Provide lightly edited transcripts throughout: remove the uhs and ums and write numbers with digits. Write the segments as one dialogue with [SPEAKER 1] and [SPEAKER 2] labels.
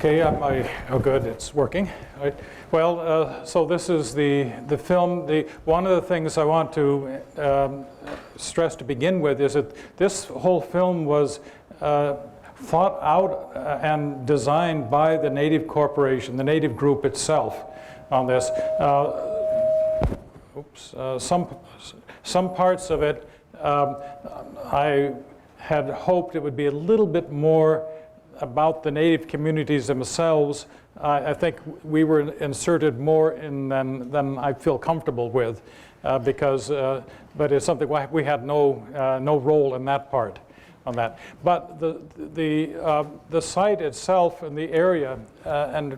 [SPEAKER 1] Okay, oh good, it's working. Right. Well, so this is the film. One of the things I want to stress to begin with is that this whole film was thought out and designed by the Native Corporation, the Native group itself on this. Some parts of it I had hoped it would be a little bit more about the Native communities themselves. I think we were inserted more in than I feel comfortable with, but it's something we had no role in that part on that. But the site itself and the area, and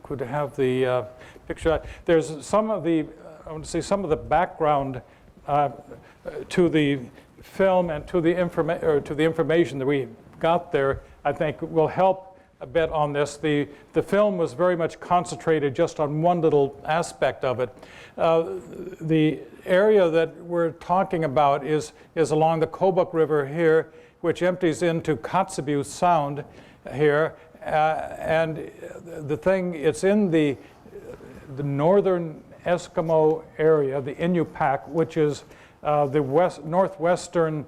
[SPEAKER 1] could have the picture. There's some of the I want to say some of the background to the film and to the information that we got there, I think will help a bit on this. The film was very much concentrated just on one little aspect of it. The area that we're talking about is along the Kobuk River here, which empties into Kotzebue Sound here. And the thing, it's in the northern Eskimo area, the Inupiat, which is the northwestern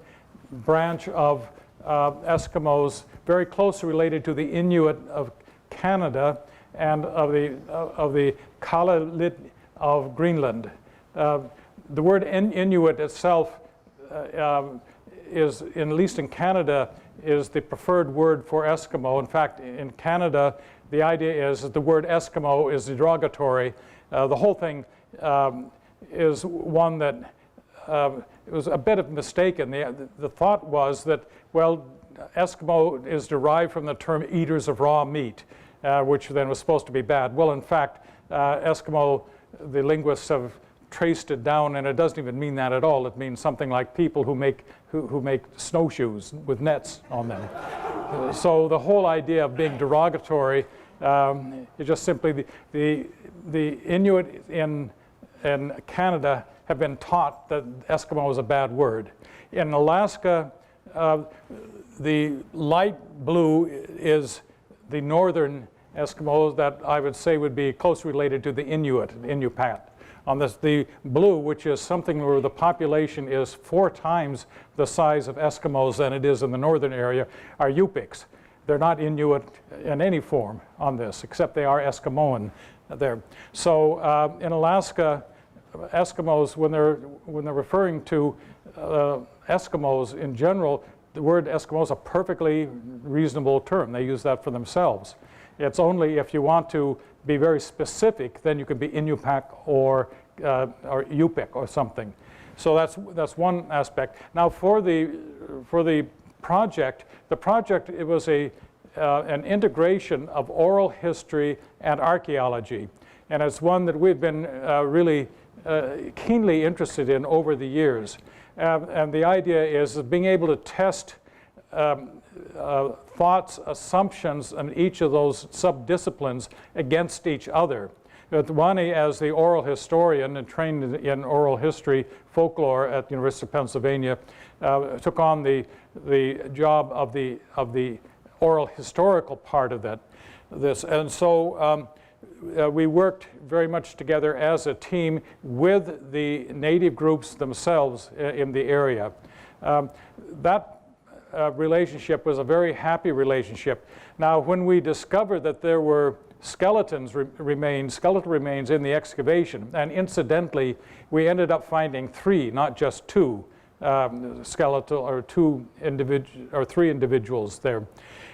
[SPEAKER 1] branch of Eskimos, very closely related to the Inuit of Canada and of the Kalalit of Greenland. The word Inuit itself is, at least in Canada, is the preferred word for Eskimo. In fact, in Canada, the idea is that the word Eskimo is derogatory. The whole thing is one that it was a bit of a mistake. The thought was that, well, Eskimo is derived from the term eaters of raw meat, which then was supposed to be bad. Well, in fact, Eskimo, the linguists have traced it down, and it doesn't even mean that at all. It means something like people who make snowshoes with nets on them. So the whole idea of being derogatory is just simply the Inuit in Canada have been taught that Eskimo is a bad word. In Alaska, the light blue is the northern Eskimos that I would say would be closely related to the Inupiat. On this, the blue, which is something where the population is 4 times the size of Eskimos than it is in the northern area, are Yupiks. They're not Inuit in any form on this, except they are Eskimoan there. So in Alaska, Eskimos, when they're referring to Eskimos in general, the word Eskimo is a perfectly reasonable term. They use that for themselves. It's only if you want to be very specific, then you could be Inupiat or Yupik or something. So that's one aspect. Now for the project, it was an integration of oral history and archaeology, and it's one that we've been really keenly interested in over the years. And the idea is being able to test thoughts, assumptions in each of those sub-disciplines against each other. Wanni, as the oral historian and trained in oral history folklore at the University of Pennsylvania, took on the job of the oral historical part of this. And so we worked very much together as a team with the Native groups themselves in the area. That relationship was a very happy relationship. Now, when we discovered that there were skeletal remains in the excavation, and incidentally, we ended up finding 3, not just 2 skeletal or 3 individuals there.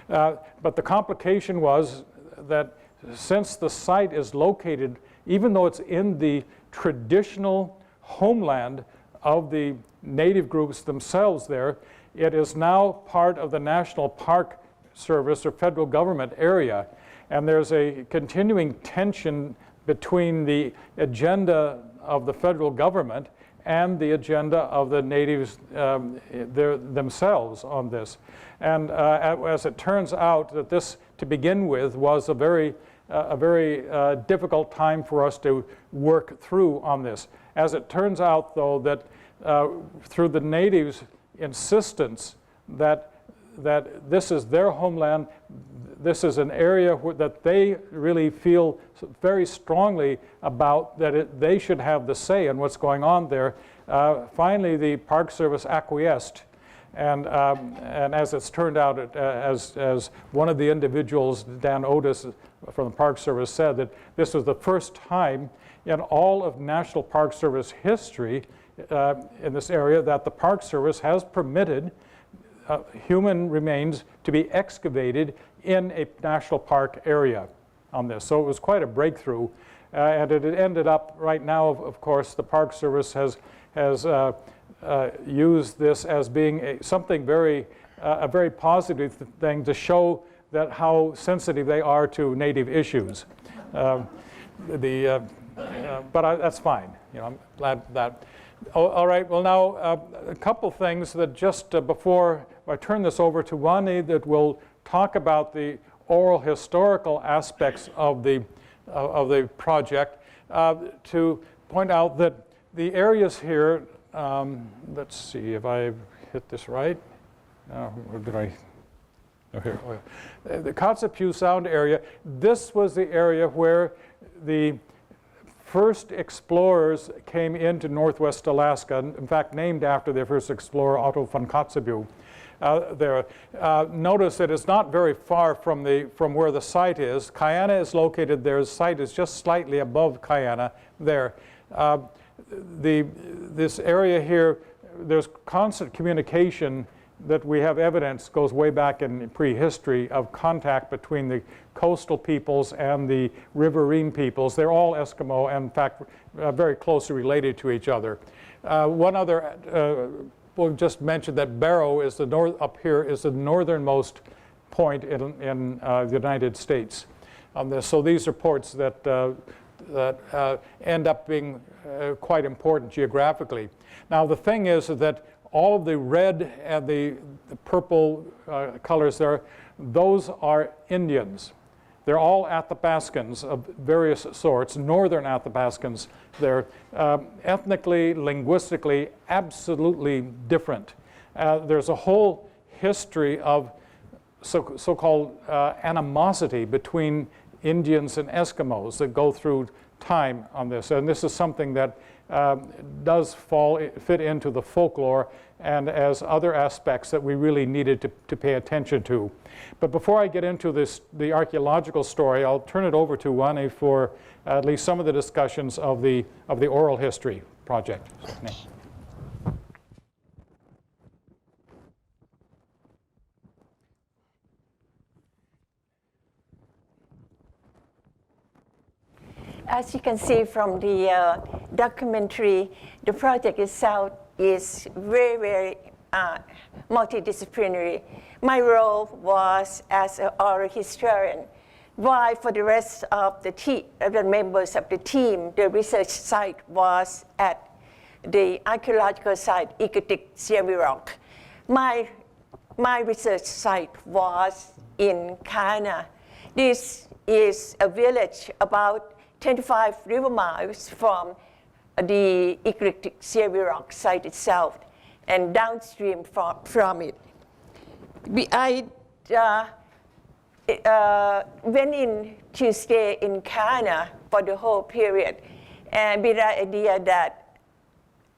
[SPEAKER 1] But the complication was that since the site is located, even though it's in the traditional homeland of the Native groups themselves there, it is now part of the National Park Service or federal government area. And there's a continuing tension between the agenda of the federal government and the agenda of the natives themselves on this. And as it turns out, that this, to begin with, was a very difficult time for us to work through on this. As it turns out, though, that through the natives' insistence that that this is their homeland. This is an area that they really feel very strongly about, that they should have the say in what's going on there. Finally, the Park Service acquiesced. And as it's turned out, as one of the individuals, Dan Otis from the Park Service, said, that this was the first time in all of National Park Service history in this area that the Park Service has permitted human remains to be excavated in a national park area on this. So it was quite a breakthrough. And it ended up right now, of course, the Park Service has used this as being something a very positive thing to show that how sensitive they are to native issues. But that's fine. You know, I'm glad that. All right. Well, now a couple things that just before I turn this over to Wanni, that will talk about the oral historical aspects of the project. To point out that the areas here. Let's see if I hit this right. Or did I? Oh, here. Oh, yeah. The Kotzebue Sound area. This was the area where the first explorers came into northwest Alaska. In fact, named after their first explorer, Otto von Kotzebue. There. Notice that it's not very far from where the site is. Kayana is located there. The site is just slightly above Kayana there. This area here, there's constant communication that we have evidence goes way back in prehistory of contact between the coastal peoples and the riverine peoples. They're all Eskimo and in fact very closely related to each other. One other, we'll just mention that Barrow is up here is the northernmost point in the United States on this. So these are ports that end up being quite important geographically. Now the thing is that all of the red and the purple colors there, those are Indians. They're all Athabascans of various sorts, northern Athabascans. They're ethnically, linguistically, absolutely different. There's a whole history of so-called animosity between Indians and Eskimos that go through time on this. And this is something that does fit into the folklore and as other aspects that we really needed to pay attention to. But before I get into the archaeological story, I'll turn it over to Wanni for at least some of the discussions of the oral history project.
[SPEAKER 2] As you can see from the documentary, the project itself is very, very multidisciplinary. My role was as an oral historian, while for the rest of the members of the team, the research site was at the archaeological site, Inupiat Rock. My research site was in Kayana. This is a village about 25 river miles from the Inupiat Rock site itself and downstream from it. I went in to stay in Kayana for the whole period, and with the idea that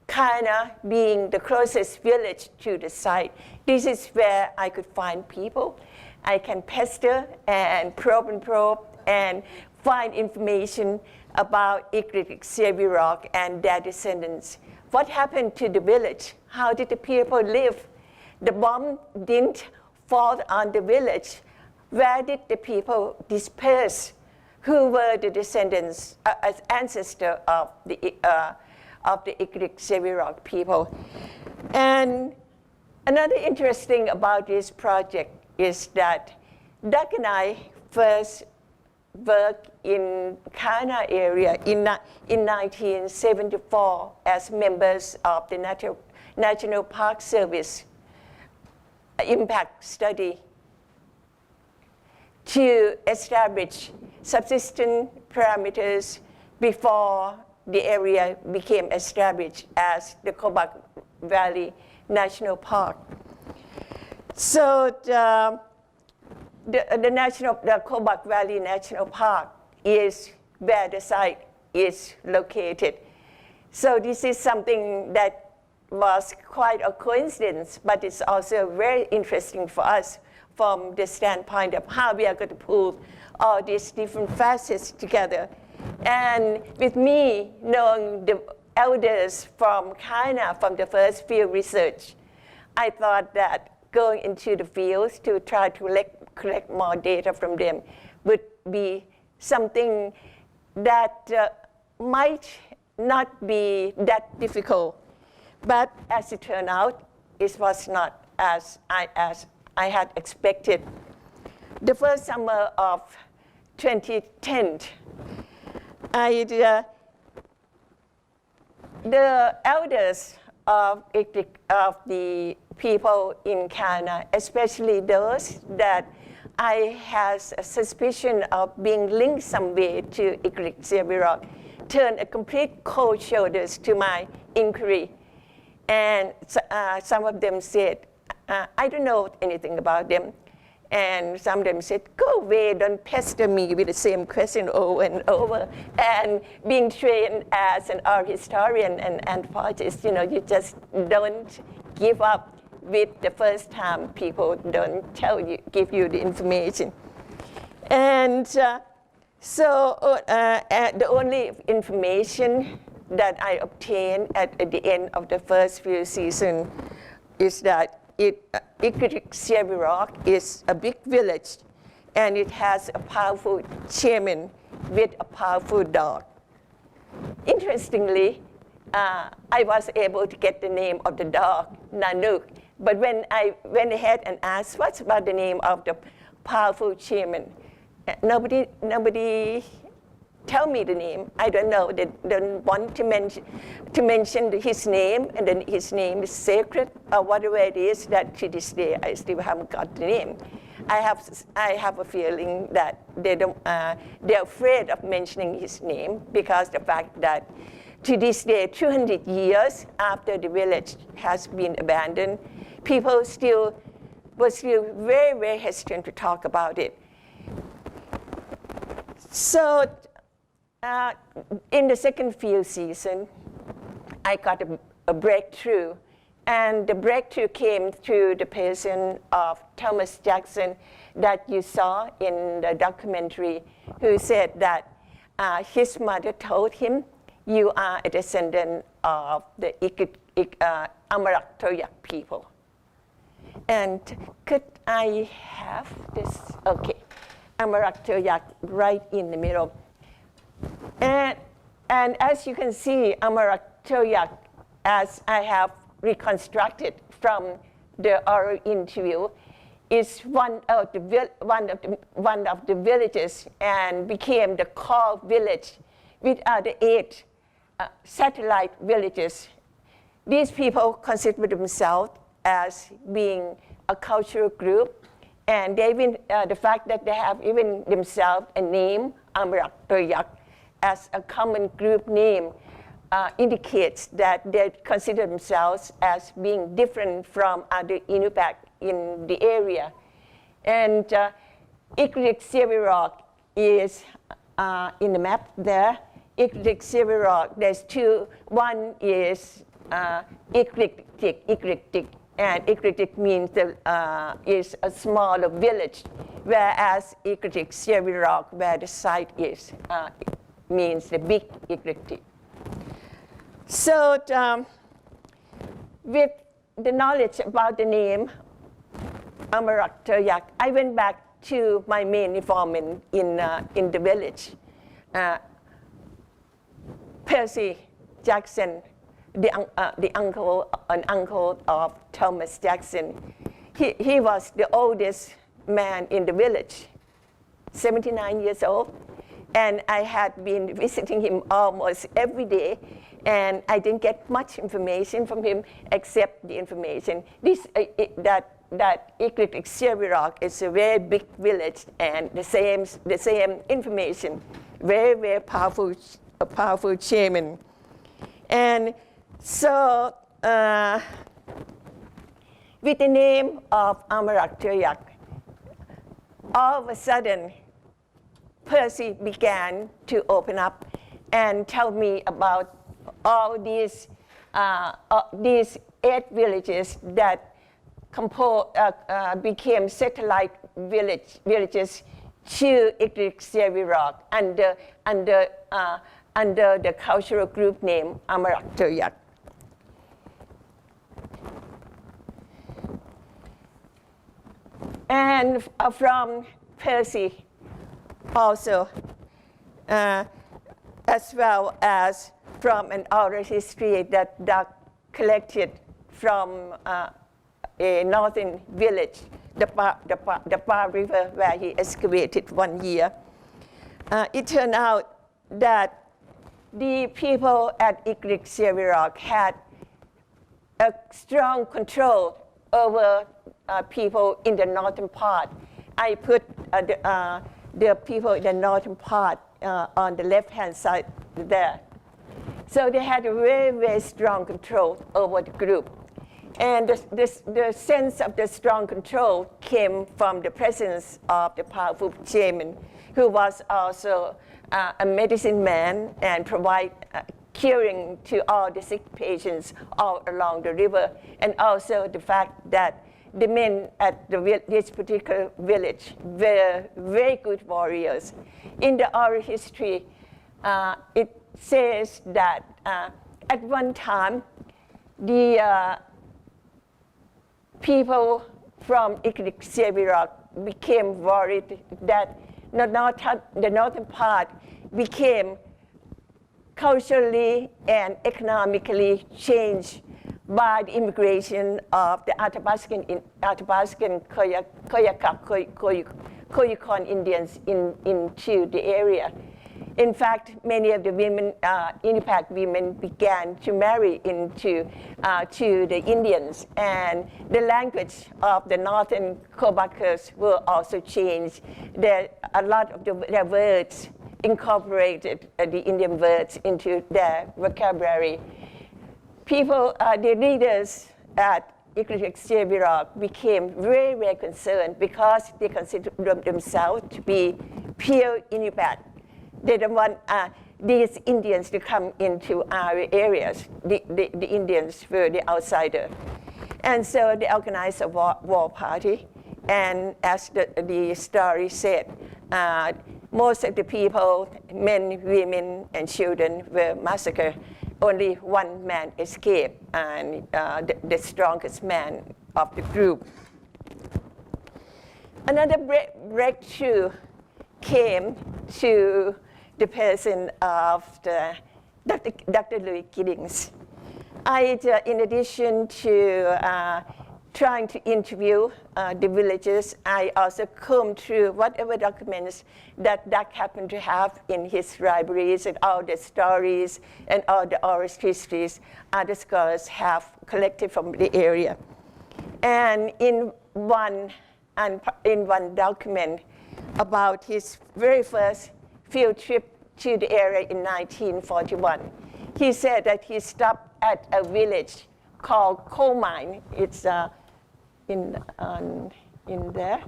[SPEAKER 2] Kayana being the closest village to the site, this is where I could find people. I can pester and probe and find information about Inupiat Rock and their descendants. What happened to the village? How did the people live? The bomb didn't fall on the village. Where did the people disperse? Who were the descendants, ancestors of the Inupiat Rock people? And another interesting about this project is that Doug and I first worked in Kayana area in 1974 as members of the National Park Service impact study to establish subsistence parameters before the area became established as the Kotzebue Valley National Park. So the Kobuk Valley National Park is where the site is located. So this is something that was quite a coincidence, but it's also very interesting for us from the standpoint of how we are going to pull all these different facets together. And with me knowing the elders from China from the first field research, I thought that going into the fields to try to collect more data from them would be something that might not be that difficult. But as it turned out, it was not as I had expected. The first summer of 2010, the elders of the people in China, especially those that I had a suspicion of being linked some way to Inupiat, turned a complete cold shoulders to my inquiry. And some of them said, I don't know anything about them. And some of them said, go away, don't pester me with the same question over and over. And being trained as an art historian and anthropologist, you just don't give up with the first time people don't give you the information. And the only information that I obtained at the end of the first few seasons is that Inupiat is a big village, and it has a powerful chairman with a powerful dog. Interestingly, I was able to get the name of the dog, Nanook, but when I went ahead and asked, what's about the name of the powerful chairman? Nobody tell me the name. I don't know. They don't want to mention his name, and then his name is sacred, or whatever it is. That to this day I still haven't got the name. I have a feeling that they're afraid of mentioning his name because the fact that to this day, 200 years after the village has been abandoned, people were still very, very hesitant to talk about it. So in the second field season, I got a breakthrough. And the breakthrough came through the person of Thomas Jackson that you saw in the documentary, who said that his mother told him, you are a descendant of the Amarak-Toyak people. And could I have this? Okay. Amarak-Toyak right in the middle. And as you can see, Amarak-Toyak, as I have reconstructed from the oral interview, is one of the villages and became the core village with the 8 satellite villages. These people consider themselves as being a cultural group, and the fact that they have even themselves a name, Amarak-Toyak, as a common group name indicates that they consider themselves as being different from other Inupiat in the area. And Inupiat is in the map there. Inupiat, there's 2. One is Inupiat, and Inupiat means is a smaller village, whereas Inupiat, where the site is, means the big Inupiat. So with the knowledge about the name Amarak-Toyak, I went back to my main informant in the village, Percy Jackson, the uncle of Thomas Jackson. He was the oldest man in the village, 79 years old. And I had been visiting him almost every day, and I didn't get much information from him except the information that Inupiat is a very big village, and the same information, very, very powerful chairman. with the name of Amaraktuyak. All of a sudden, Percy began to open up and tell me about all these 8 villages that became satellite villages to Ikrik-Sevirok under the cultural group name Amaraktuyak. And from Percy also, as well as from an oral history that Doug collected from a northern village, the Bar River, where he excavated 1 year. It turned out that the people at Ikrik-Sevirok had a strong control over people in the northern part. I put the people in the northern part on the left-hand side there. So they had a very, very strong control over the group. And the sense of the strong control came from the presence of the powerful shaman, who was also a medicine man and provide curing to all the sick patients all along the river, and also the fact that the men at this particular village were very good warriors. In the oral history, it says that at one time, the people from Ikrik-Sevirok became worried that the northern part became culturally and economically changed by the immigration of the Athabascan Koyukon Indians into the area. In fact, many of the women, Inupiat women, began to marry into to the Indians, and the language of the northern Kobakers will also change. A lot of their words incorporated the Indian words into their vocabulary. People, the leaders at Ikrik-Sevirok became very, very concerned because they considered themselves to be pure Inupiat. They don't want these Indians to come into our areas. The Indians were the outsider. And so they organized a war party. And as the story said, most of the people, men, women, and children were massacred. Only one man escaped, and the strongest man of the group. Another breakthrough came to the person of Dr. Louis Giddings. In addition to trying to interview the villagers, I also combed through whatever documents that Doug happened to have in his libraries, and all the stories and all the oral histories other scholars have collected from the area. And in one document about his very first field trip to the area in 1941, he said that he stopped at a village called Coal Mine. It's in there.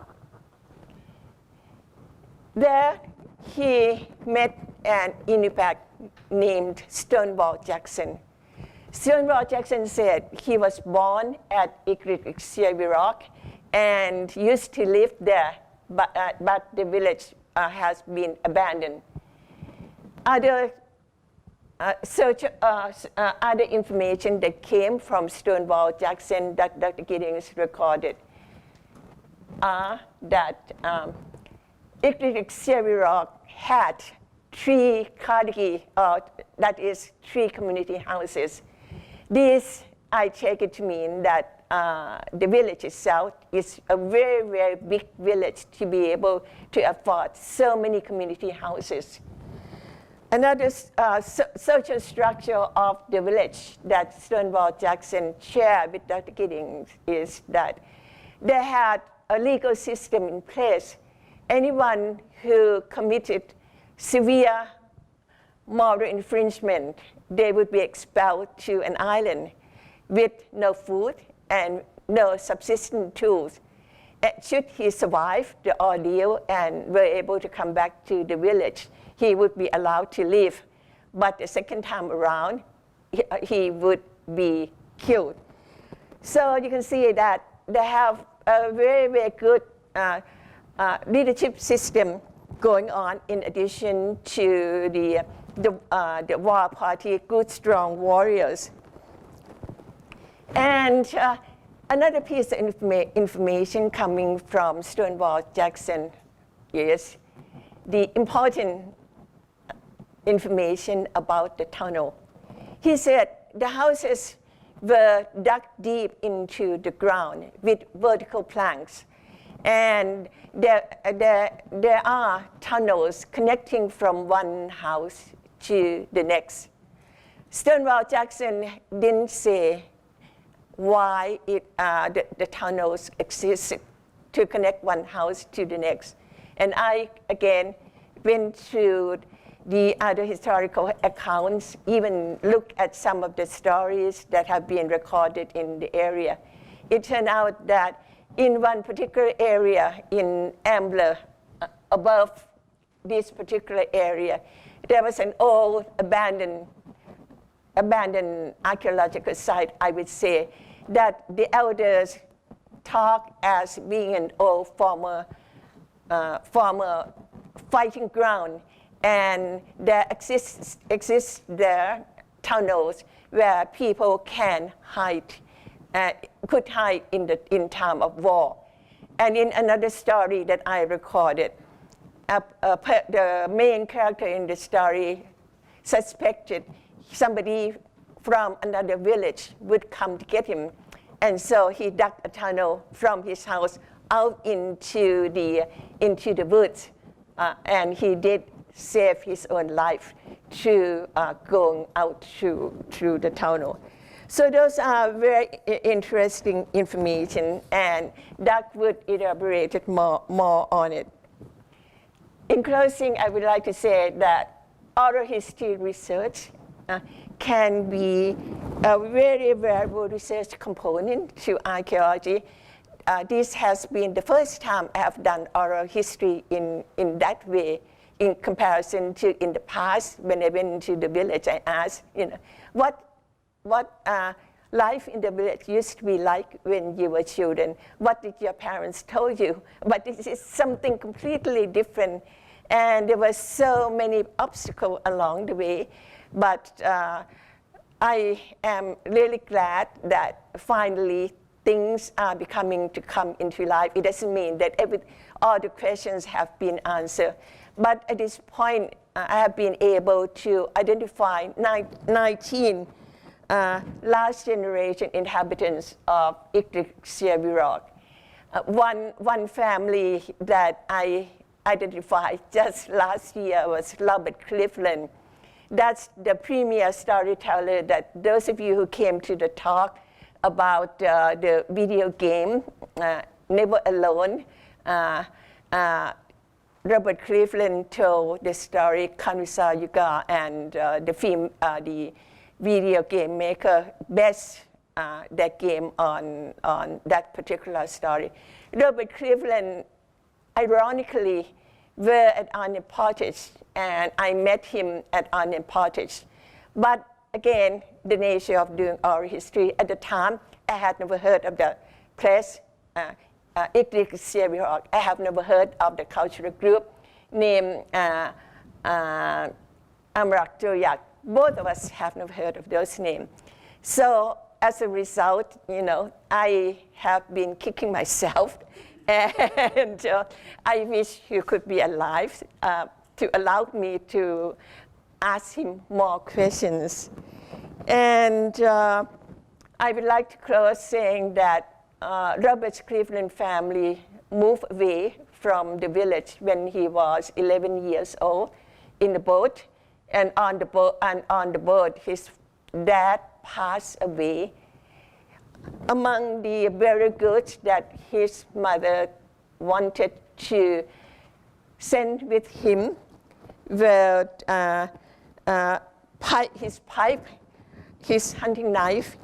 [SPEAKER 2] There he met an Inupiat named Stonewall Jackson. Stonewall Jackson said he was born at Ikrik-Sevirok and used to live there, but the village has been abandoned. Other other information that came from Stonewall Jackson that Dr. Giddings recorded are that Ikrik-Sevirok had 3 kadagi, that is 3 community houses. This, I take it to mean that the village itself is a very, very big village to be able to afford so many community houses. Another social structure of the village that Stonewall Jackson shared with Dr. Giddings is that they had a legal system in place. Anyone who committed severe moral infringement, they would be expelled to an island with no food and no subsistence tools. Should he survive the ordeal and were able to come back to the village, he would be allowed to live. But the second time around, he would be killed. So you can see that they have a very, very good leadership system going on in addition to the war party, good, strong warriors. And another piece of information coming from Stonewall Jackson is the important information about the tunnel. He said the houses were dug deep into the ground with vertical planks. And there are tunnels connecting from one house to the next. Stonewall Jackson didn't say why the tunnels existed to connect one house to the next. And I, again, went through the other historical accounts, even looked at some of the stories that have been recorded in the area. It turned out that in one particular area in Ambler, above this particular area, there was an old abandoned archaeological site, I would say, that the elders talk as being an old former fighting ground. And there exists there tunnels where people can hide, could hide in time of war. And in another story that I recorded, the main character in the story suspected somebody from another village would come to get him. And so he dug a tunnel from his house out into the woods. And he did save his own life through going out through the tunnel. So those are very interesting information, and Doug would elaborate more on it. In closing, I would like to say that oral history research can be a very valuable research component to archaeology. This has been the first time I have done oral history in that way, in comparison to in the past. When I went to the village, I asked, what life in the village used to be like when you were children. What did your parents tell you? But this is something completely different. And there were so many obstacles along the way. But I am really glad that finally things are beginning to come into life. It doesn't mean that all the questions have been answered. But at this point, I have been able to identify 19 last generation inhabitants of Iktik-Siervirok. One family that I identified just last year was Robert Cleveland. That's the premier storyteller that those of you who came to the talk about the video game, Never Alone, Robert Cleveland told the story Kanwisa Yuga, and the video game maker based that game on that particular story. Robert Cleveland, ironically, were at Untitled, and I met him at Untitled. But again, the nature of doing oral history, at the time, I had never heard of the place, Iktik-Siervirok. I have never heard of the cultural group named Amrak Joyak. Both of us have never heard of those names. So as a result, I have been kicking myself, and I wish you could be alive to allow me to ask him more questions. And I would like to close saying that Robert Cleveland family moved away from the village when he was 11 years old in the boat. And on the boat, his dad passed away. Among the very goods that his mother wanted to send with him were his pipe, his hunting knife,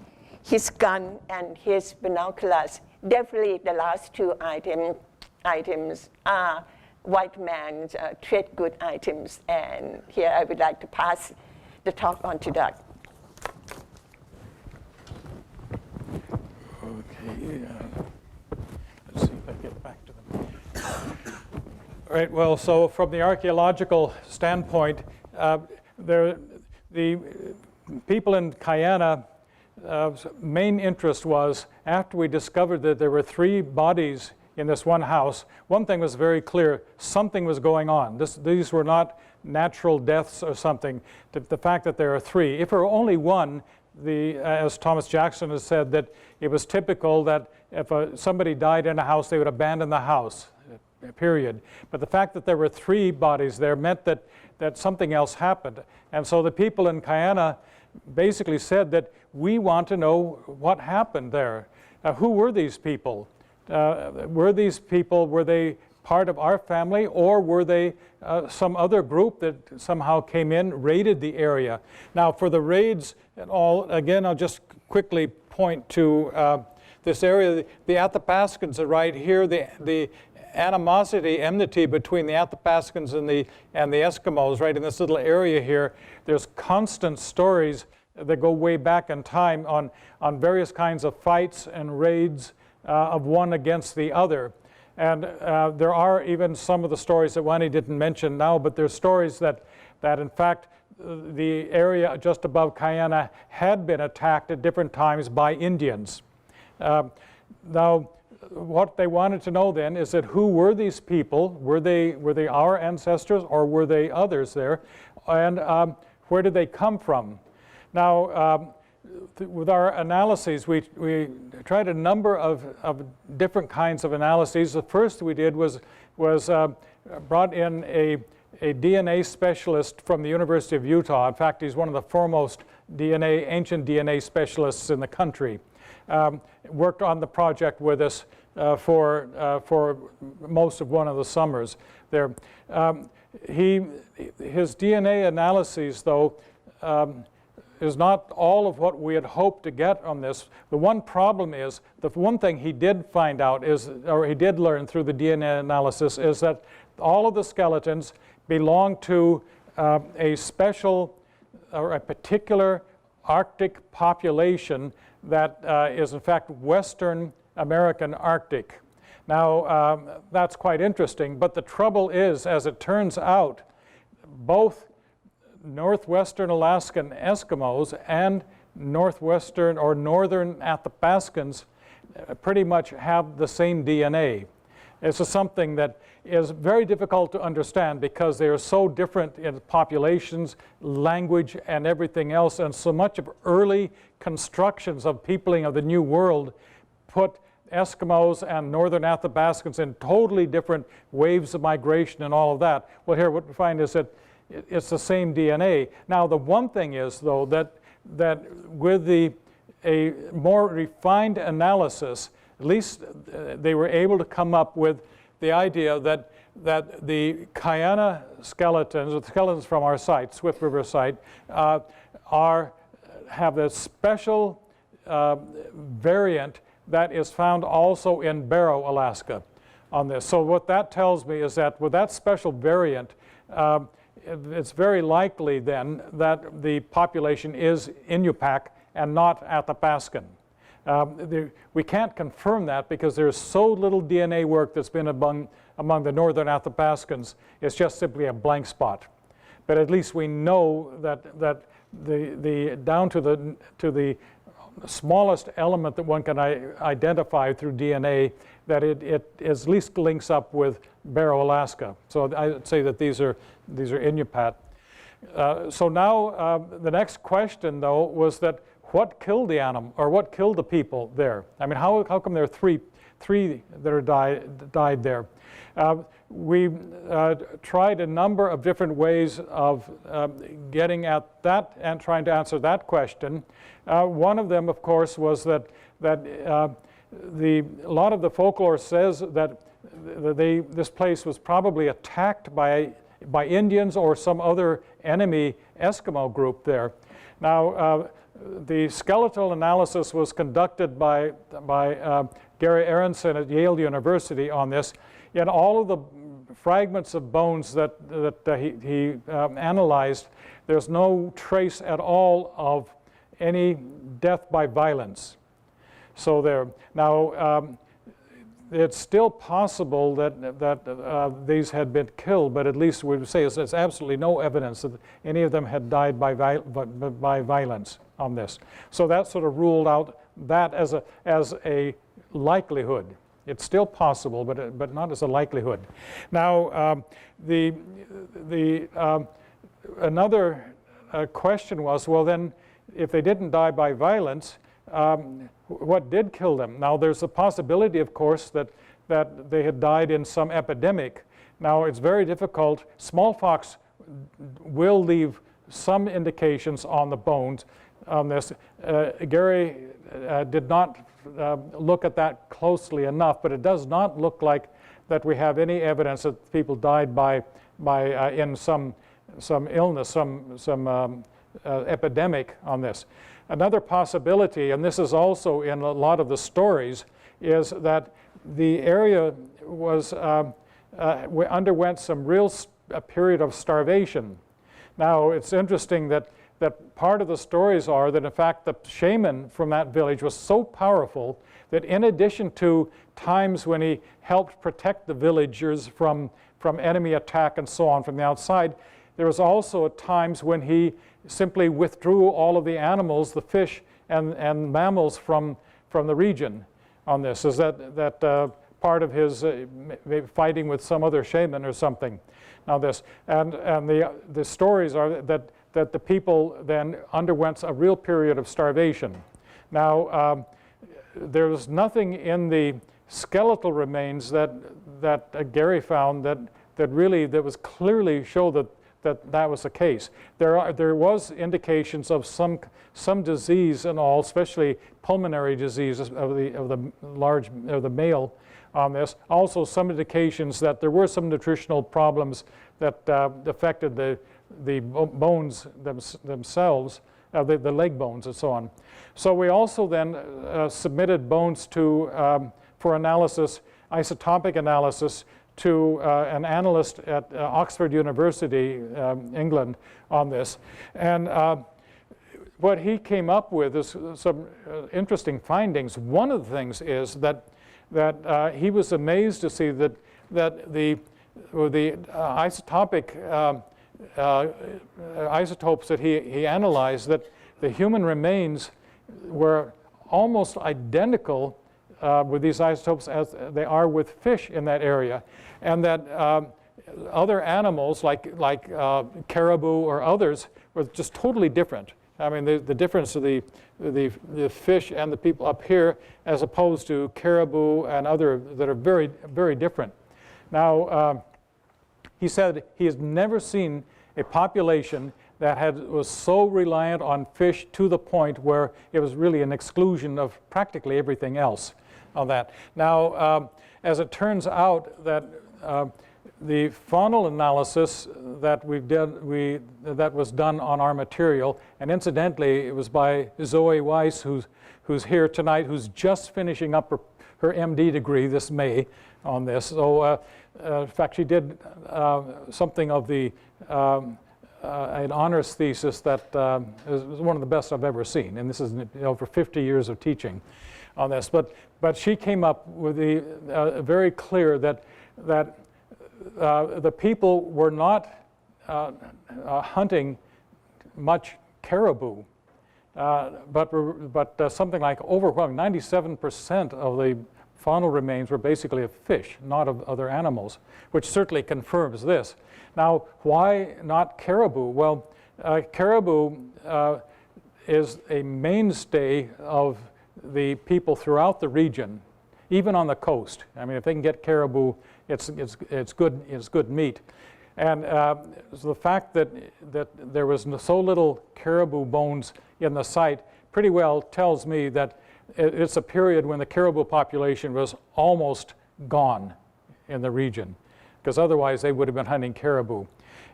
[SPEAKER 2] his gun and his binoculars. Definitely the last two items are white man's trade good items. And here I would like to pass the talk on to Doug.
[SPEAKER 1] Okay, let's see if I get back to them. All right, well, so from the archaeological standpoint, the people in Guyana, main interest was, after we discovered that there were 3 bodies in this one house, one thing was very clear: something was going on. These were not natural deaths or something. The fact that there are 3, if there were only one, as Thomas Jackson has said, that it was typical that if somebody died in a house, they would abandon the house, period. But the fact that there were 3 bodies there meant that something else happened. And so the people in Guyana basically said that we want to know what happened there. Who were these people? Were they part of our family, or were they some other group that somehow came in, raided the area? Now, for the raids and all, again, I'll just quickly point to this area. The Athapaskans are right here. The animosity, enmity between the Athapaskans and the Eskimos, right in this little area here. There's constant stories that go way back in time on various kinds of fights and raids of one against the other. And there are even some of the stories that Wanni didn't mention now, but there's stories that in fact the area just above Guyana had been attacked at different times by Indians. Now, what they wanted to know then is that who were these people? Were they our ancestors, or were they others there? And where did they come from? Now, with our analyses, we tried a number of different kinds of analyses. The first we did was brought in a DNA specialist from the University of Utah. In fact, he's one of the foremost ancient DNA specialists in the country. Worked on the project with us for most of one of the summers there. His DNA analyses, though, is not all of what we had hoped to get on this. The one problem is, the one thing he did find out is, or he did learn through the DNA analysis, is that all of the skeletons belong to a special or a particular Arctic population that is in fact Western American Arctic. Now that's quite interesting, but the trouble is, as it turns out, both northwestern Alaskan Eskimos and northwestern or northern Athapaskans pretty much have the same DNA. This is something that is very difficult to understand because they are so different in populations, language, and everything else, and so much of early constructions of peopling of the New World put Eskimos and northern Athapaskans in totally different waves of migration and all of that. Well, here what we find is that it's the same DNA. Now, the one thing is, though, that with a more refined analysis, at least they were able to come up with the idea that the Guyana skeletons, or the skeletons from our site, Swift River site, have a special variant that is found also in Barrow, Alaska on this. So what that tells me is that with that special variant, it's very likely then that the population is Inupiat and not Athapaskan. We can't confirm that because there's so little DNA work that's been among the northern Athapaskans. It's just simply a blank spot. But at least we know that the down to the smallest element that one can identify through DNA, that it at least links up with Barrow, Alaska. So I would say that these are Inupiat. So now the next question, though, was that what killed the animal, or what killed the people there? I mean, how come there are three that are died there? We tried a number of different ways of getting at that and trying to answer that question. One of them, of course, was that a lot of the folklore says that this place was probably attacked by Indians or some other enemy Eskimo group there. Now, the skeletal analysis was conducted by Gary Aronson at Yale University on this. In all of the fragments of bones that he analyzed, there's no trace at all of any death by violence. So there. Now, it's still possible that these had been killed, but at least we would say there's absolutely no evidence that any of them had died by violence on this. So that sort of ruled out that as a likelihood. It's still possible, but not as a likelihood. Now, another question was, well then, if they didn't die by violence, what did kill them? Now, there's a possibility, of course, that they had died in some epidemic. Now, it's very difficult. Smallpox will leave some indications on the bones on this. Gary did not look at that closely enough, but it does not look like that we have any evidence that people died in some illness, some epidemic on this. Another possibility, and this is also in a lot of the stories, is that the area was underwent some a period of starvation. Now, it's interesting that part of the stories are that, in fact, the shaman from that village was so powerful that in addition to times when he helped protect the villagers from enemy attack and so on from the outside, there was also times when he simply withdrew all of the animals, the fish and mammals from the region on this. Is that part of his maybe fighting with some other shaman or something? Now this, and the stories are that the people then underwent a real period of starvation. Now, there was nothing in the skeletal remains that Gary found that was clearly show that was the case. There was indications of some disease and all, especially pulmonary diseases of the male on this. Also, some indications that there were some nutritional problems that affected the bones themselves, the leg bones and so on. So we also then submitted bones for analysis, isotopic analysis, to an analyst at Oxford University, England, on this. And what he came up with is some interesting findings. One of the things is that he was amazed to see that the isotopic isotopes that he analyzed, that the human remains were almost identical with these isotopes as they are with fish in that area, and that other animals like caribou or others were just totally different. I mean, the difference of the fish and the people up here as opposed to caribou and other that are very, very different. Now, he said he has never seen a population that was so reliant on fish to the point where it was really an exclusion of practically everything else on that. Now, as it turns out that the faunal analysis that that was done on our material, and incidentally, it was by Zoe Weiss, who's here tonight, who's just finishing up her MD degree this May on this. So, in fact, she did something of an honors thesis that was one of the best I've ever seen, and this is over 50 years of teaching on this. But she came up with very clear that the people were not hunting much caribou, but something like overwhelming 97% of the faunal remains were basically of fish, not of other animals, which certainly confirms this. Now, why not caribou? Well, caribou is a mainstay of the people throughout the region, even on the coast. I mean, if they can get caribou, it's good meat. And so the fact that there was so little caribou bones in the site pretty well tells me that it's a period when the caribou population was almost gone in the region, because otherwise they would have been hunting caribou.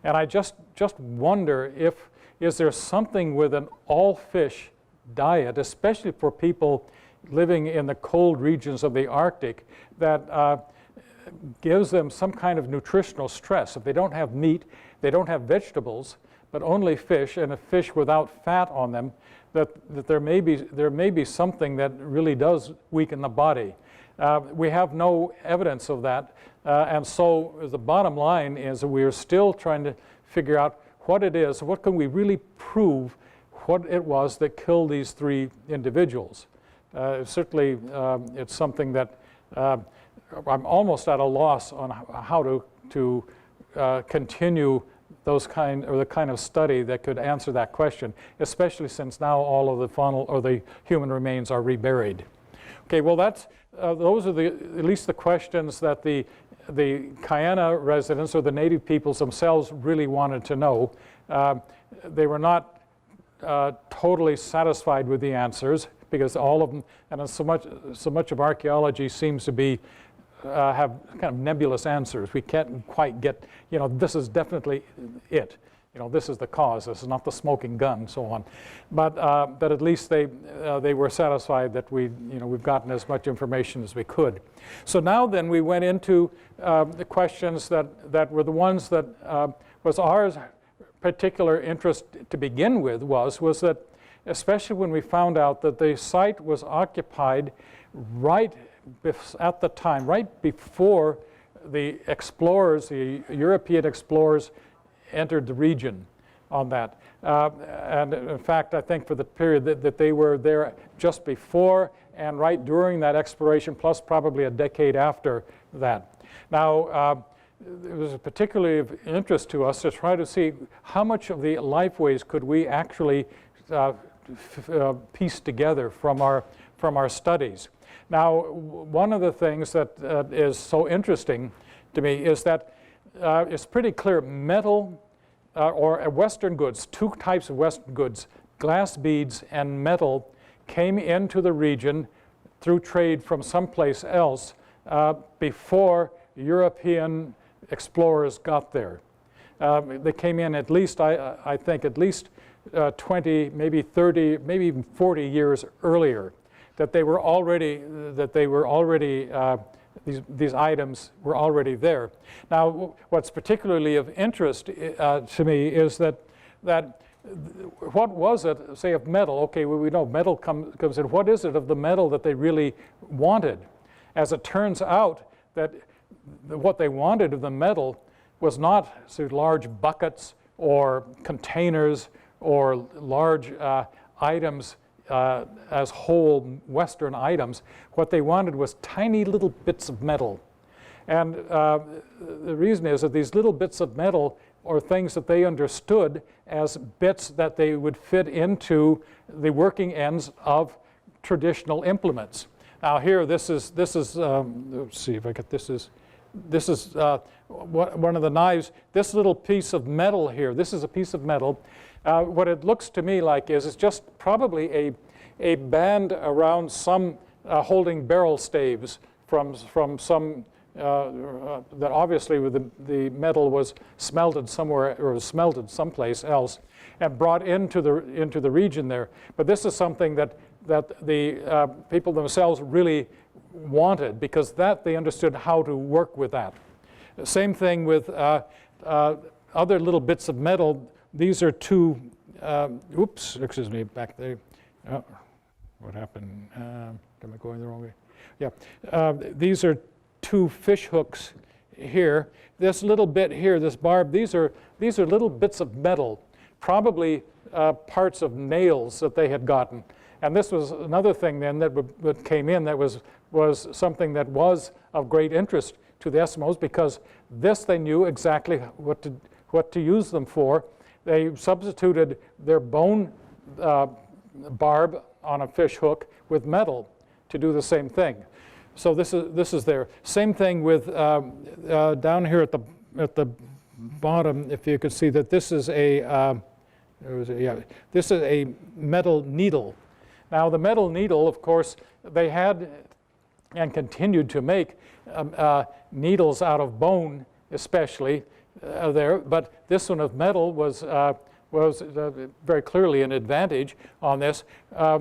[SPEAKER 1] And I just wonder is there something with an all fish diet, especially for people living in the cold regions of the Arctic, that gives them some kind of nutritional stress. If they don't have meat, they don't have vegetables, but only fish, and a fish without fat on them, that there may be something that really does weaken the body. We have no evidence of that, and so the bottom line is that we are still trying to figure out what it is, what can we really prove what it was that killed these 3 individuals. Certainly, it's something that I'm almost at a loss on how to continue the kind of study that could answer that question, especially since now all of the faunal or the human remains are reburied. Okay, well those are at least the questions that the Guyana residents or the native peoples themselves really wanted to know. They were not totally satisfied with the answers, because all of them, and so much of archaeology seems to be have kind of nebulous answers. We can't quite get, this is definitely it. This is the cause. This is not the smoking gun, and so on. But at least they were satisfied that we've gotten as much information as we could. So now then we went into the questions that were the ones that was our particular interest to begin with, was that especially when we found out that the site was occupied right at the time, right before the explorers, the European explorers, entered the region on that. And in fact, I think for the period that they were there just before and right during that exploration, plus probably a decade after that. Now, it was particularly of interest to us to try to see how much of the lifeways could we actually piece together from our studies. Now, one of the things that is so interesting to me is that it's pretty clear metal or Western goods, 2 types of Western goods, glass beads and metal, came into the region through trade from someplace else before European explorers got there. They came in at least, I think, at least 20, maybe 30, maybe even 40 years earlier. That they were already, these items were already there. Now, what's particularly of interest to me is that what was it, say, of metal? Okay, well, we know metal comes in. What is it of the metal that they really wanted? As it turns out, that what they wanted of the metal was not large buckets or containers or large items as whole Western items. What they wanted was tiny little bits of metal. And the reason is that these little bits of metal are things that they understood as bits that they would fit into the working ends of traditional implements. Now here, this is let's see if I get this is one of the knives. This little piece of metal here, this is a piece of metal. What it looks to me like is it's just probably a band around some holding barrel staves from some that obviously with the metal was smelted somewhere or was smelted someplace else and brought into the region there. But this is something that the people themselves really wanted, because that they understood how to work with that. Same thing with other little bits of metal. These are 2, oops, excuse me, back there. Oh, what happened? Am I going the wrong way? Yeah, these are 2 fish hooks here. This little bit here, this barb, these are little bits of metal, probably parts of nails that they had gotten. And this was another thing then that came in that was something that was of great interest to the Eskimos, because this they knew exactly what to use them for. They substituted their bone barb on a fish hook with metal to do the same thing. So this is there. Same thing with down here at the bottom. If you could see that this is this is a metal needle. Now the metal needle, of course, they had and continued to make needles out of bone, especially there. But this one of metal was was very clearly an advantage on this.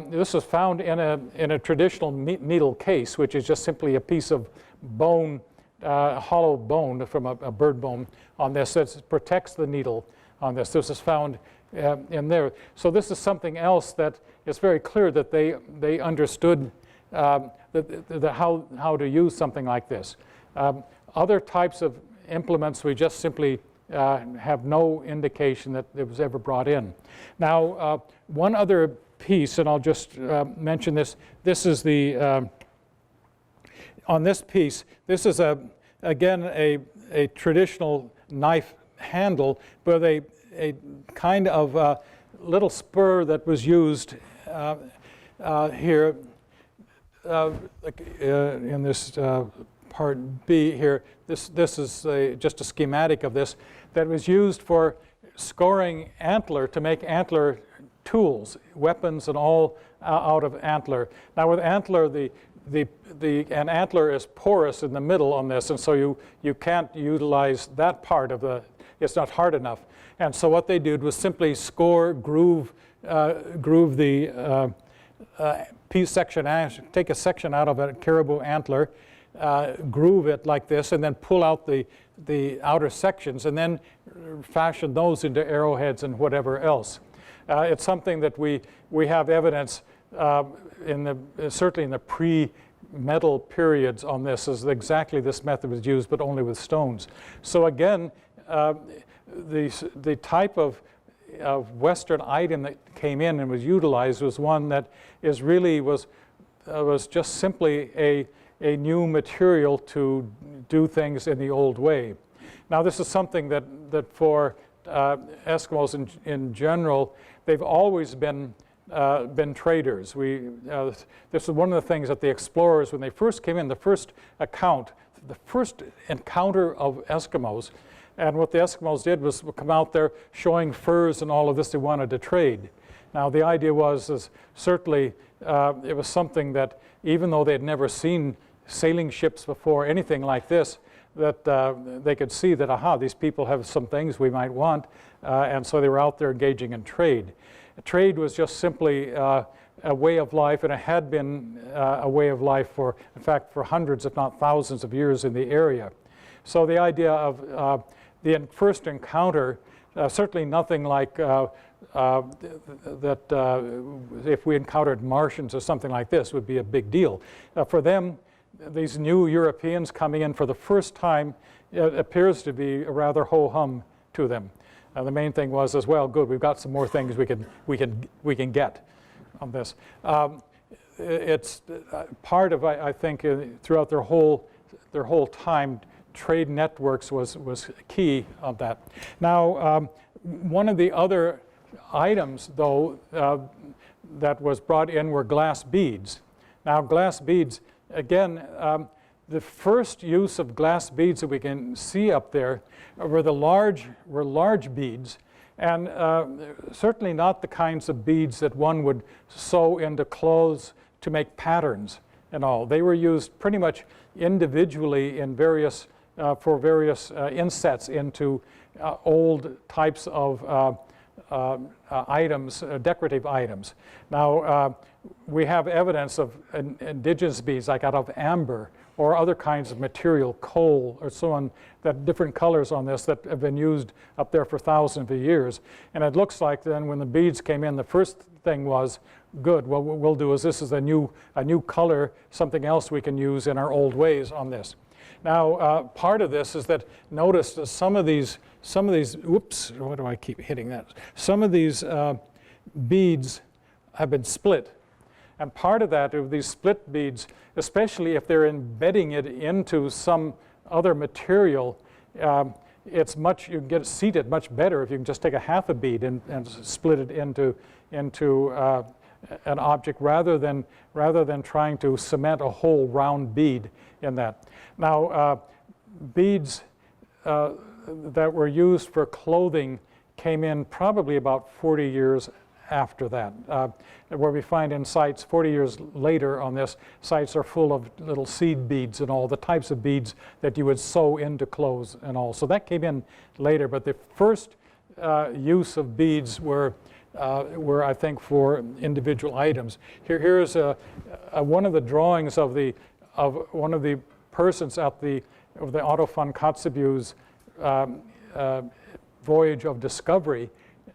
[SPEAKER 1] This was found in a traditional needle case, which is just simply a piece of bone, hollow bone from a bird bone on this that protects the needle on this. This is found in there. So this is something else that it's very clear that they understood how to use something like this. Other types of implements, we just simply have no indication that it was ever brought in. Now, one other piece, and I'll just mention this. This is the, on this piece, this is again a traditional knife handle with a kind of little spur that was used here in this part B here. This is just a schematic of this that was used for scoring antler to make antler tools, weapons and all out of antler. Now with antler, an antler is porous in the middle on this, and so you can't utilize that part of it's not hard enough. And so what they did was simply groove the piece section, take a section out of a caribou antler, groove it like this, and then pull out the outer sections, and then fashion those into arrowheads and whatever else. It's something that we have evidence certainly in the pre-metal periods on this, is exactly this method was used, but only with stones. So again, the type of Western item that came in and was utilized was one that was just simply a new material to do things in the old way. Now this is something that for Eskimos in general, they've always been traders. This is one of the things that the explorers, when they first came in, the first encounter of Eskimos, and what the Eskimos did was come out there showing furs and all of this they wanted to trade. Now the idea was certainly it was something that even though they had never seen sailing ships before, anything like this, that they could see that, aha, these people have some things we might want, and so they were out there engaging in trade. Trade was just simply a way of life, and it had been a way of life in fact, for hundreds, if not thousands of years in the area. So the idea of the first encounter, certainly nothing like that if we encountered Martians or something like this would be a big deal. For them, these new Europeans coming in for the first time, it appears to be a rather ho-hum to them. The main thing was as well, good, we've got some more things we can get on this. It's part of, I think, throughout their whole time, trade networks was key of that. Now, one of the other items, though, that was brought in were glass beads. Now, glass beads, again, the first use of glass beads that we can see up there were large beads, and certainly not the kinds of beads that one would sew into clothes to make patterns and all. They were used pretty much individually in for various insets into old types of items, decorative items. Now, we have evidence of indigenous beads, like out of amber or other kinds of material, coal or so on, that different colors on this that have been used up there for thousands of years. And it looks like then when the beads came in, the first thing was, good, well, what we'll do is this is a new color, something else we can use in our old ways on this. Now, part of this is that, notice that some of these, whoops, why do I keep hitting that? Some of these beads have been split. And part of that, of these split beads, especially if they're embedding it into some other material, you get it seated much better if you can just take a half a bead and split it into an object rather than trying to cement a whole round bead in that. Now, beads that were used for clothing came in probably about 40 years after that, where we find in sites 40 years later on this, sites are full of little seed beads and all the types of beads that you would sew into clothes and all. So that came in later, but the first use of beads were I think for individual items. Here's one of the drawings of one of the persons of the Otto von Kotzebue's voyage of discovery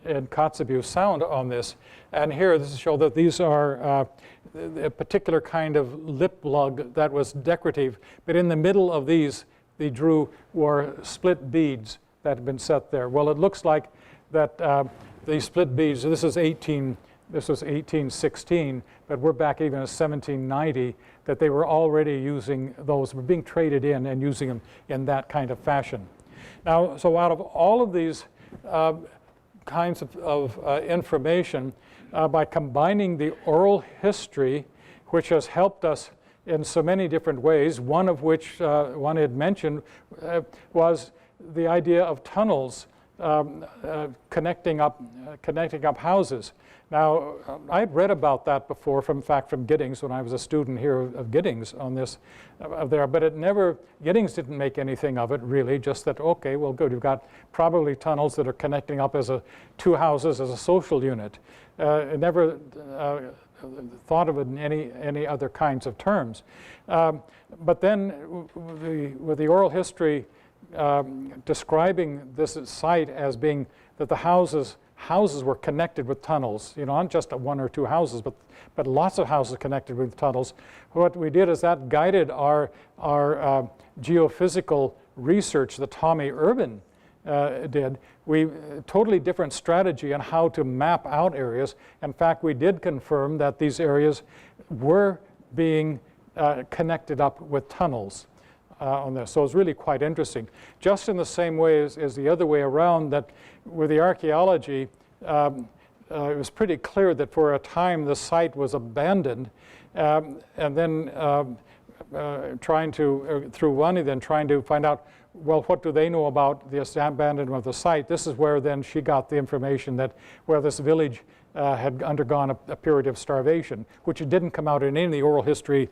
[SPEAKER 1] in Kotzebue Sound on this. And here, this is show that these are a particular kind of lip lug that was decorative. But in the middle of these, they drew were split beads that had been set there. Well, it looks like that these split beads, this was 1816, but we're back even in 1790, that they were already using those, were being traded in and using them in that kind of fashion. Now, so out of all of these kinds of information, by combining the oral history, which has helped us in so many different ways, one of which one had mentioned was the idea of tunnels connecting up houses. Now, I'd read about that before, in fact, from Giddings when I was a student here of Giddings on this there, but Giddings didn't make anything of it really, just that, okay, well, good, you've got probably tunnels that are connecting up as two houses as a social unit. It never thought of it in any other kinds of terms. But then with the oral history describing this site as being that the houses were connected with tunnels, not just one or two houses, but lots of houses connected with tunnels. What we did is that guided our geophysical research that Tommy Urban did. Totally different strategy on how to map out areas. In fact, we did confirm that these areas were being connected up with tunnels on this. So it's really quite interesting. Just in the same way as the other way around, that with the archaeology, it was pretty clear that for a time the site was abandoned, and then through Wanni, then trying to find out, well, what do they know about the abandonment of the site? This is where then she got the information that, well, this village had undergone a period of starvation, which it didn't come out in any of the oral history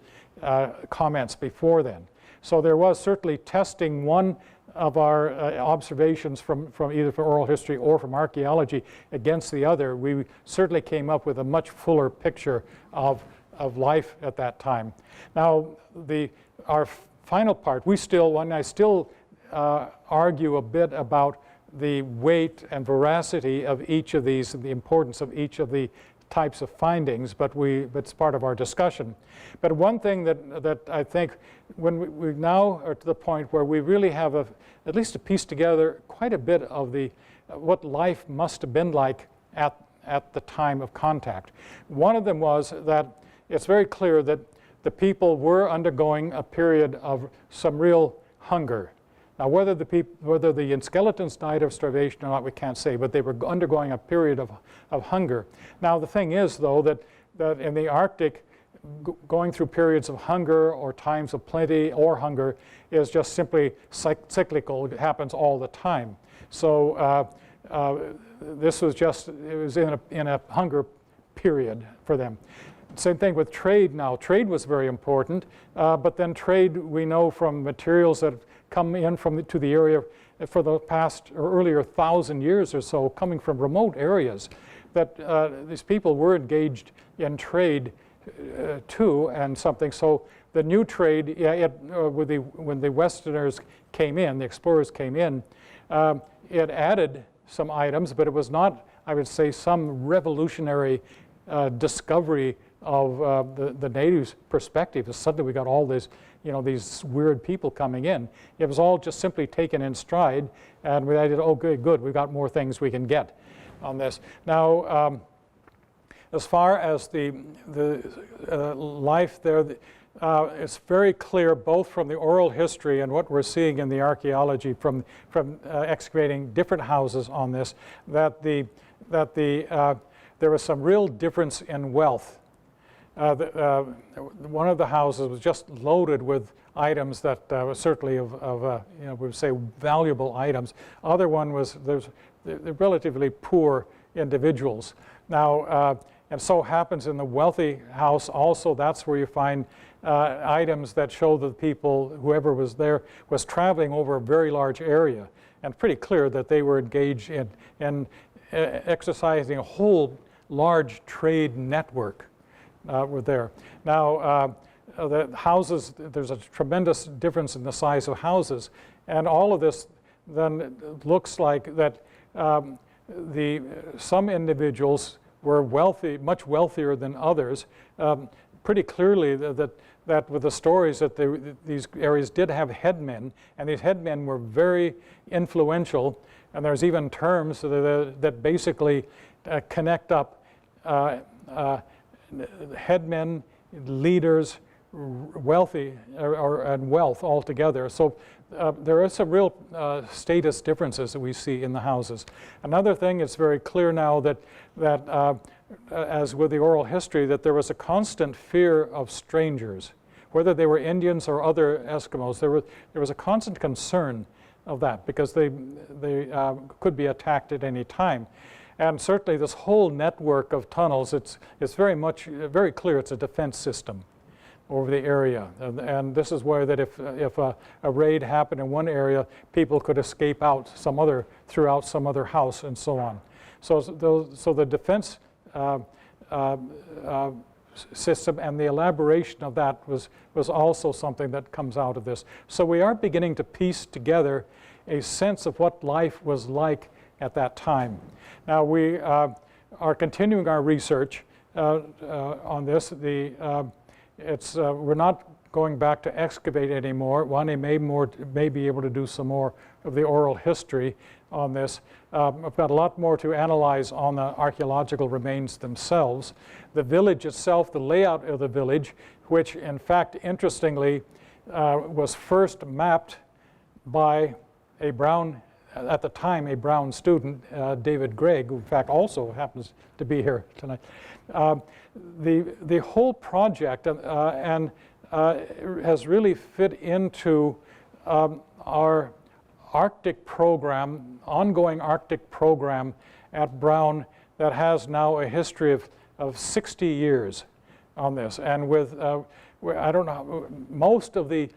[SPEAKER 1] comments before then. So there was certainly testing one of our observations from either from oral history or from archaeology against the other. We certainly came up with a much fuller picture of life at that time. Now, our final part, I still argue a bit about the weight and veracity of each of these, and the importance of each of the types of findings, but it's part of our discussion. But one thing that I think, when we now are to the point where we really have at least to piece together quite a bit of what life must have been like at the time of contact. One of them was that it's very clear that the people were undergoing a period of some real hunger. Now, whether the skeletons died of starvation or not, we can't say, but they were undergoing a period of hunger. Now, the thing is, though, that in the Arctic, going through periods of hunger or times of plenty or hunger is just simply cyclical. It happens all the time. So this was it was in a hunger period for them. Same thing with trade now. Trade was very important, but then trade, we know from materials that come in to the area for the past or earlier 1,000 years or so, coming from remote areas, that these people were engaged in trade too, and something. So the new trade, when the Westerners came in, the explorers came in, it added some items, but it was not, I would say, some revolutionary discovery of the natives' perspective. Suddenly we got all this, these weird people coming in. It was all just simply taken in stride, and we decided, oh, good, we've got more things we can get on this. Now, as far as the life there, it's very clear both from the oral history and what we're seeing in the archaeology from excavating different houses on this, that there was some real difference in wealth. One of the houses was just loaded with items that were certainly we would say valuable items. Other one was they're relatively poor individuals. Now, and so happens in the wealthy house also. That's where you find items that show that people, whoever was there, was traveling over a very large area. and pretty clear that they were engaged in exercising a whole large trade network were there. Now, the houses, there's a tremendous difference in the size of houses, and all of this then looks like that some individuals were wealthy, much wealthier than others. Pretty clearly that with the stories that these areas did have headmen, and these headmen were very influential, and there's even terms that basically connect up headmen, leaders, wealthy, and wealth all together. So there are some real status differences that we see in the houses. Another thing, it's very clear now that as with the oral history, that there was a constant fear of strangers, whether they were Indians or other Eskimos. There was a constant concern of that because they could be attacked at any time. And certainly this whole network of tunnels, it's very clear it's a defense system over the area. And this is where that if a raid happened in one area, people could escape out throughout some other house and so on. So the defense system and the elaboration of that was also something that comes out of this. So we are beginning to piece together a sense of what life was like at that time. Now we are continuing our research on this. We're not going back to excavate anymore. Wanni may be able to do some more of the oral history on this. I've got a lot more to analyze on the archaeological remains themselves. The village itself, the layout of the village, which in fact, interestingly, was first mapped by at the time, a Brown student, David Gregg, who in fact also happens to be here tonight. The whole project has really fit into our Arctic program, ongoing Arctic program at Brown that has now a history of 60 years on this. And with, I don't know, most of the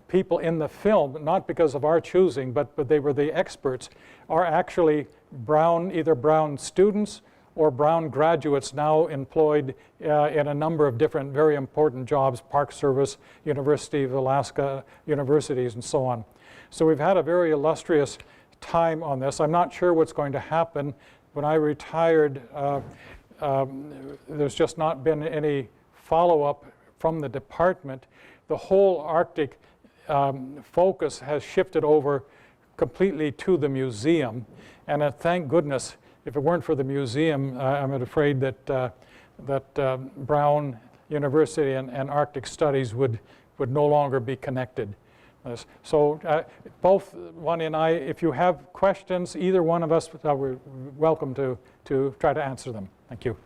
[SPEAKER 1] people in the film, not because of our choosing, but they were the experts, are actually either Brown students or Brown graduates now employed in a number of different very important jobs, Park Service, University of Alaska, universities, and so on. So we've had a very illustrious time on this. I'm not sure what's going to happen. When I retired, there's just not been any follow-up from the department. The whole Arctic focus has shifted over completely to the museum, and thank goodness. If it weren't for the museum, I'm afraid that Brown University and Arctic Studies would no longer be connected. So both Wanni and I, if you have questions, either one of us, we're welcome to try to answer them. Thank you.